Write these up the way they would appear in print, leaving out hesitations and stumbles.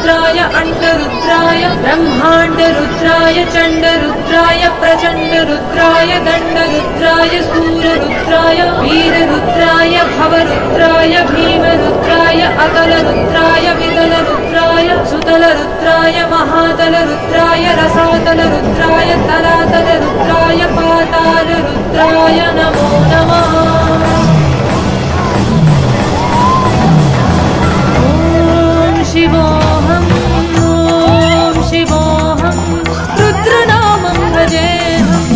रुद्राय अंडरुद्राय ब्रह्मांडरुद्राय चंडरुद्राय प्रचंडरुद्राय दंडरुद्राय सूररुद्राय वीररुद्राय भवरुद्राय भीमरुद्राय अतलरुद्राय वितलरुद्राय सुतलरुद्राय महातलरुद्राय रसातलरुद्राय तलातलरुद्राय पातालरुद्राय नमो नमः। शिवोऽहं ॐ शिवोऽहं रुद्रनामं भजेऽहम्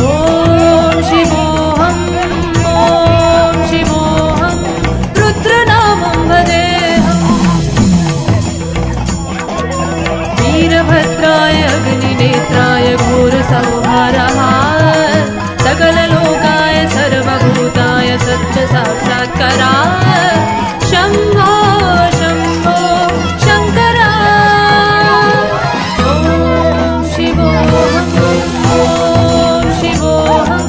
ॐ शिवोऽहं रुद्रनामं भजेऽहम् वीरभद्राय अग्निनेत्राय घोरसंहारः सकललोकाय सर्वभूताय सत्यसाक्षात्काराय शम्भो शम्भो शङ्कर ॐ शिवोऽहं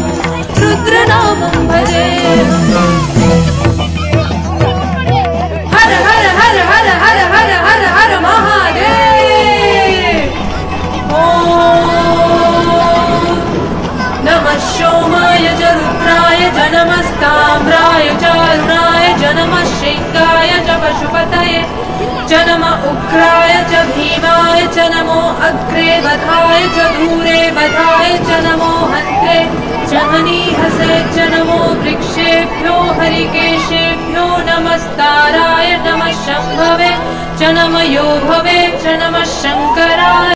रुद्रनामं भजेऽहम्। हर हर हर हर हर हर हर हर महादेव। ॐ नमः सोमाय च रुद्राय च नमस्ताम्राय च अरुणाय च नमः शृङ्गाय च पशुपतये च नमः उग्राय च भीमाय च नमो अग्रे वधाय च दूरे वधाय च नमो हन्त्रे च हनीहसे च नमो वृक्षेभ्यो हरिकेशेभ्यो नमस्ताराय नमः शम्भवे च नमः योभवे च नमः शङ्कराय।